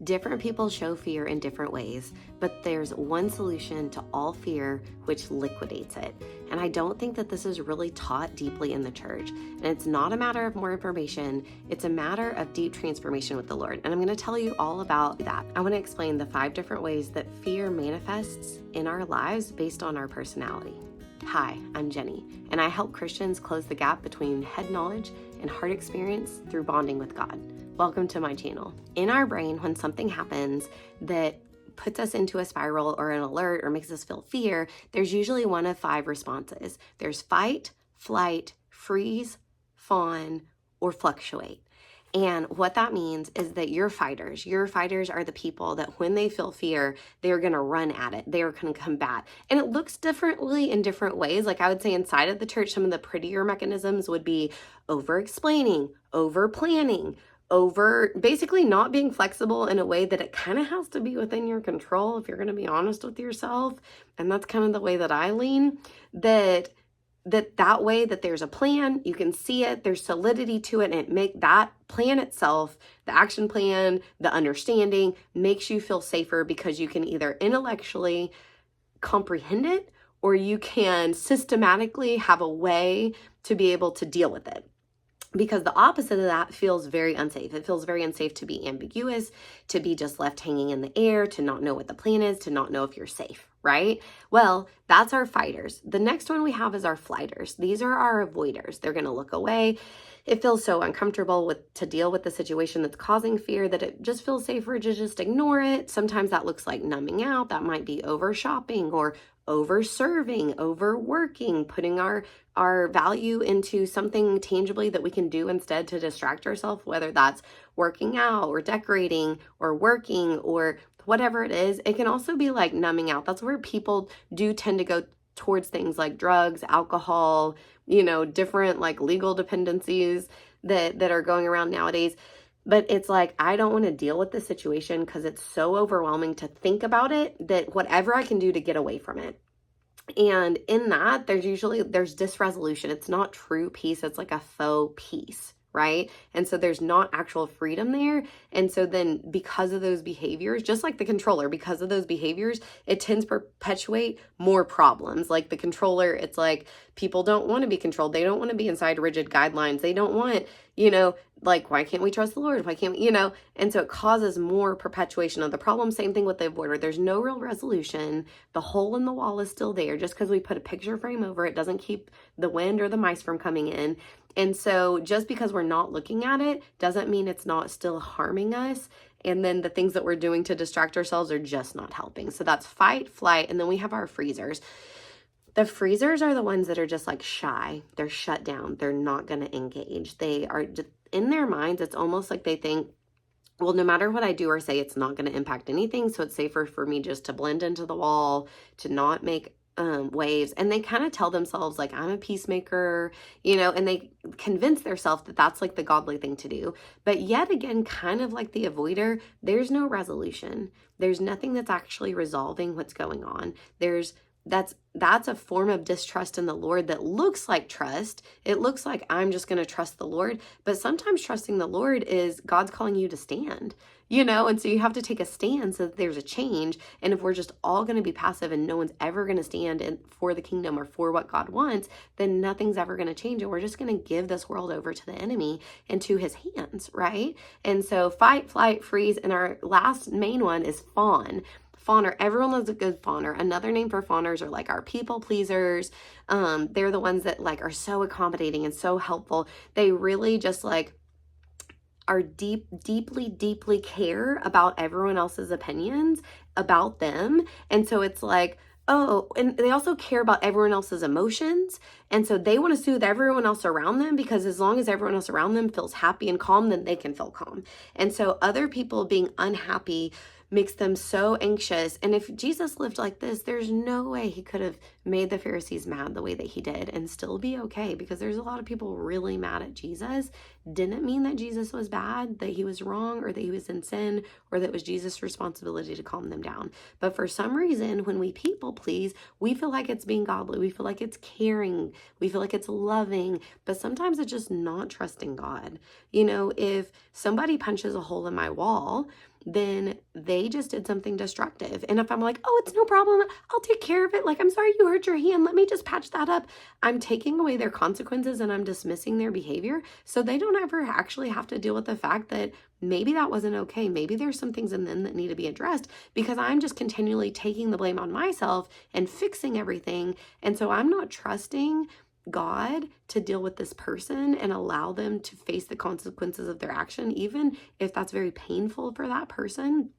Different people show fear in different ways, but there's one solution to all fear, which liquidates it. And I don't think that this is really taught deeply in the church. And it's not a matter of more information, it's a matter of deep transformation with the Lord. And I'm going to tell you all about that. I want to explain the 5 different ways that fear manifests in our lives based on our personality. Hi, I'm Jenny, and I help Christians close the gap between head knowledge and heart experience through bonding with God. Welcome to my channel. In our brain, when something happens that puts us into a spiral or an alert or makes us feel fear, there's usually one of 5 responses. There's fight, flight, freeze, fawn, or fluctuate. And what that means is that your fighters are the people that when they feel fear, they're going to run at it. They're going to combat. And it looks differently in different ways. Like I would say inside of the church, some of the prettier mechanisms would be over-explaining, over-planning, basically not being flexible in a way that it kind of has to be within your control if you're going to be honest with yourself. And that's kind of the way that I lean, that way that there's a plan, you can see it, there's solidity to it, and it make that plan itself, the action plan, the understanding makes you feel safer because you can either intellectually comprehend it or you can systematically have a way to be able to deal with it. Because the opposite of that feels very unsafe. It feels very unsafe to be ambiguous, to be just left hanging in the air, to not know what the plan is, to not know if you're safe, right? Well, that's our fighters. The next one we have is our flighters. These are our avoiders. They're going to look away. It feels so uncomfortable to deal with the situation that's causing fear that it just feels safer to just ignore it. Sometimes that looks like numbing out. That might be over shopping or over serving, overworking, putting our value into something tangibly that we can do instead to distract ourselves, whether that's working out or decorating or working or whatever it is. It can also be like numbing out. That's where people do tend to go towards things like drugs, alcohol, different like legal dependencies that are going around nowadays. But it's like, I don't want to deal with the situation because it's so overwhelming to think about it that whatever I can do to get away from it. And in that, there's dysresolution. It's not true peace. It's like a faux peace, right? And so there's not actual freedom there. And so then because of those behaviors, just like the controller, because of those behaviors, it tends to perpetuate more problems. Like the controller, it's like people don't want to be controlled. They don't want to be inside rigid guidelines. They don't want, like, why can't we trust the Lord? Why can't we, And so it causes more perpetuation of the problem. Same thing with the avoider. There's no real resolution. The hole in the wall is still there. Just because we put a picture frame over it doesn't keep the wind or the mice from coming in. And so just because we're not looking at it doesn't mean it's not still harming us. And then the things that we're doing to distract ourselves are just not helping. So that's fight, flight, and then we have our freezers. The freezers are the ones that are just like shy. They're shut down. They're not going to engage. They are just in their minds. It's almost like they think, well, no matter what I do or say, it's not going to impact anything. So it's safer for me just to blend into the wall, to not make waves. And they kind of tell themselves like, I'm a peacemaker, and they convince themselves that that's like the godly thing to do. But yet again, kind of like the avoider, there's no resolution. There's nothing that's actually resolving what's going on. That's a form of distrust in the Lord that looks like trust. It looks like I'm just going to trust the Lord. But sometimes trusting the Lord is God's calling you to stand, and so you have to take a stand so that there's a change. And if we're just all going to be passive and no one's ever going to stand for the kingdom or for what God wants, then nothing's ever going to change. And we're just going to give this world over to the enemy and to his hands, right? And so fight, flight, freeze. And our last main one is fawn. Fawner, everyone loves a good fawner. Another name for fawners are like our people pleasers. They're the ones that like are so accommodating and so helpful. They really just like are deeply care about everyone else's opinions about them. And so it's like, oh, and they also care about everyone else's emotions. And so they want to soothe everyone else around them because as long as everyone else around them feels happy and calm, then they can feel calm. And so other people being unhappy makes them so anxious. And if Jesus lived like this, there's no way he could have made the Pharisees mad the way that he did and still be okay, because there's a lot of people really mad at Jesus. Didn't mean that Jesus was bad, that he was wrong, or that he was in sin, or that it was Jesus' responsibility to calm them down. But for some reason, when we people please, we feel like it's being godly. We feel like it's caring. We feel like it's loving, but sometimes it's just not trusting God. If somebody punches a hole in my wall, then they just did something destructive. And if I'm like, oh, it's no problem, I'll take care of it. Like, I'm sorry you hurt your hand. Let me just patch that up. I'm taking away their consequences and I'm dismissing their behavior. So they don't ever actually have to deal with the fact that maybe that wasn't okay. Maybe there's some things in them that need to be addressed, because I'm just continually taking the blame on myself and fixing everything. And so I'm not trusting God to deal with this person and allow them to face the consequences of their action, even if that's very painful for that person.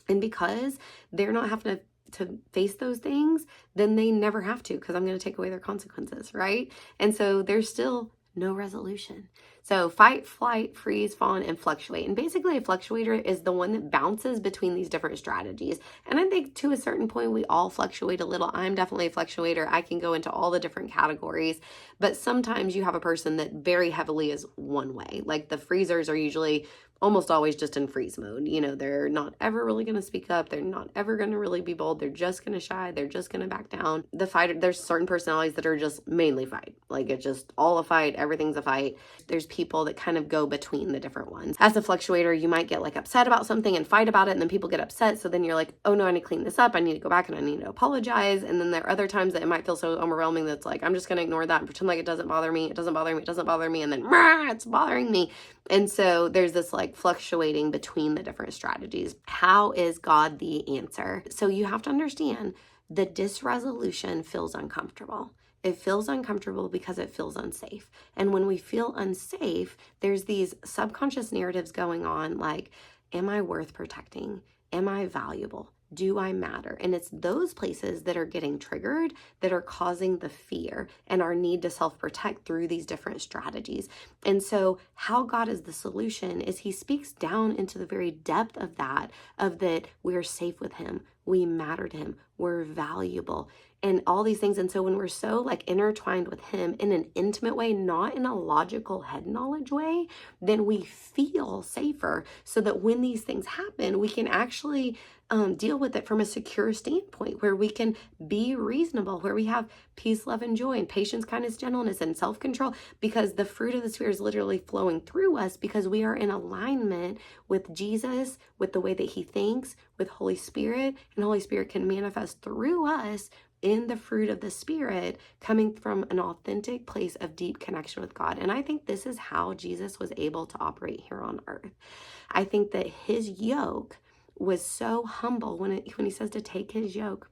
And because they're not having to face those things, then they never have to, because I'm going to take away their consequences, right? And so there's still no resolution. So fight, flight, freeze, fawn, and fluctuate. And basically a fluctuator is the one that bounces between these different strategies. And I think to a certain point, we all fluctuate a little. I'm definitely a fluctuator. I can go into all the different categories, but sometimes you have a person that very heavily is one way. Like the freezers are usually almost always just in freeze mode. You know, they're not ever really going to speak up. They're not ever going to really be bold. They're just going to shy. They're just going to back down. The fighter, there's certain personalities that are just mainly fight. Like it's just all a fight. Everything's a fight. There's people that kind of go between the different ones. As a fluctuator, you might get like upset about something and fight about it, and then people get upset. So then you're like, oh no, I need to clean this up. I need to go back and I need to apologize. And then there are other times that it might feel so overwhelming that's like, I'm just going to ignore that and pretend like it doesn't bother me. It doesn't bother me. It doesn't bother me. And then it's bothering me. And so there's this like fluctuating between the different strategies. How is God the answer? So you have to understand the dysresolution feels uncomfortable. It feels uncomfortable because it feels unsafe. And when we feel unsafe, there's these subconscious narratives going on like, am I worth protecting? Am I valuable? Do I matter? And it's those places that are getting triggered that are causing the fear and our need to self-protect through these different strategies. And so how God is the solution is he speaks down into the very depth of that we're safe with him. We matter to him. We're valuable and all these things. And so when we're so like intertwined with him in an intimate way, not in a logical head knowledge way, then we feel safer so that when these things happen, we can actually deal with it from a secure standpoint where we can be reasonable, where we have peace, love, and joy, and patience, kindness, gentleness, and self-control, because the fruit of the Spirit is literally flowing through us because we are in alignment with Jesus, with the way that he thinks, with Holy Spirit, and Holy Spirit can manifest through us in the fruit of the Spirit coming from an authentic place of deep connection with God. And I think this is how Jesus was able to operate here on earth. I think that his yoke was so humble when he says to take his yoke.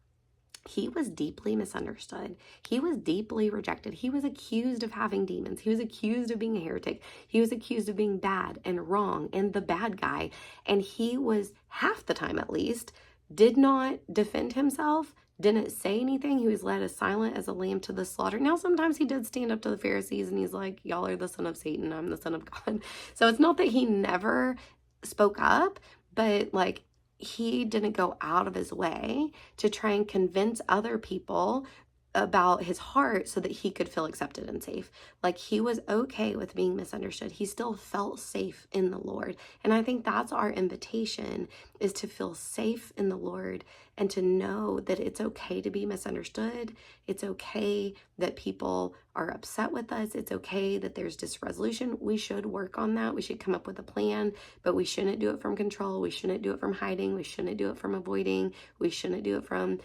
He was deeply misunderstood. He was deeply rejected. He was accused of having demons. He was accused of being a heretic. He was accused of being bad and wrong and the bad guy. And he was, half the time at least, did not defend himself, didn't say anything. He was led as silent as a lamb to the slaughter. Now, sometimes he did stand up to the Pharisees and he's like, y'all are the son of Satan. I'm the son of God. So it's not that he never spoke up, but like, he didn't go out of his way to try and convince other people about his heart so that he could feel accepted and safe. Like he was okay with being misunderstood. He still felt safe in the Lord. And I think that's our invitation, is to feel safe in the Lord and to know that it's okay to be misunderstood. It's okay that people are upset with us. It's okay that there's dysresolution. We should work on that. We should come up with a plan, but we shouldn't do it from control. We shouldn't do it from hiding. We shouldn't do it from avoiding. We shouldn't do it from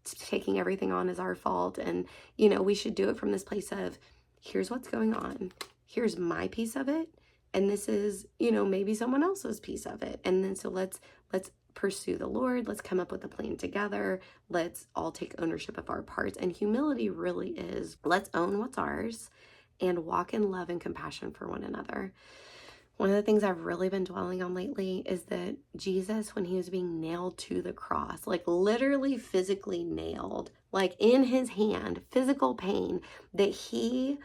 taking everything on as our fault. And, you know, we should do it from this place of, here's what's going on. Here's my piece of it. And this is, you know, maybe someone else's piece of it. And then so let's pursue the Lord. Let's come up with a plan together. Let's all take ownership of our parts. And humility really is, let's own what's ours and walk in love and compassion for one another. One of the things I've really been dwelling on lately is that Jesus, when he was being nailed to the cross, like literally physically nailed, like in his hand, physical pain, that he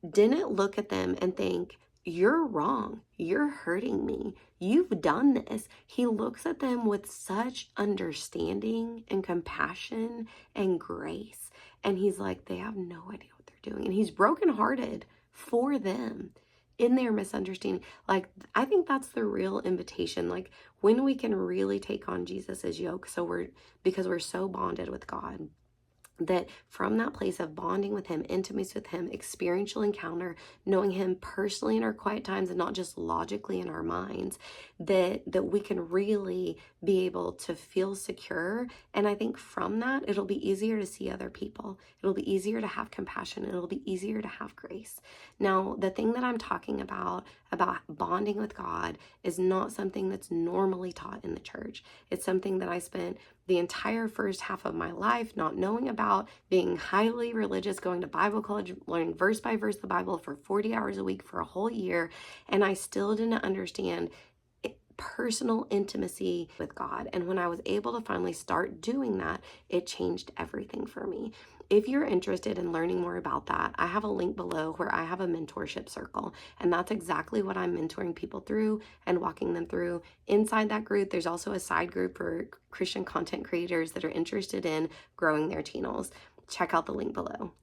didn't look at them and think, you're wrong. You're hurting me. You've done this. He looks at them with such understanding and compassion and grace. And he's like, they have no idea what they're doing. And he's brokenhearted for them in their misunderstanding. Like, I think that's the real invitation. Like when we can really take on Jesus's yoke. Because we're so bonded with God, that from that place of bonding with him, intimacy with him, experiential encounter, knowing him personally in our quiet times and not just logically in our minds, that we can really be able to feel secure. And I think from that, it'll be easier to see other people. It'll be easier to have compassion. It'll be easier to have grace. Now, the thing that I'm talking about bonding with God is not something that's normally taught in the church. It's something that I spent the entire first half of my life not knowing about, being highly religious, going to Bible college, learning verse by verse the Bible for 40 hours a week for a whole year, and I still didn't understand personal intimacy with God. And when I was able to finally start doing that, it changed everything for me. If you're interested in learning more about that, I have a link below where I have a mentorship circle, and that's exactly what I'm mentoring people through and walking them through. Inside that group, there's also a side group for Christian content creators that are interested in growing their channels. Check out the link below.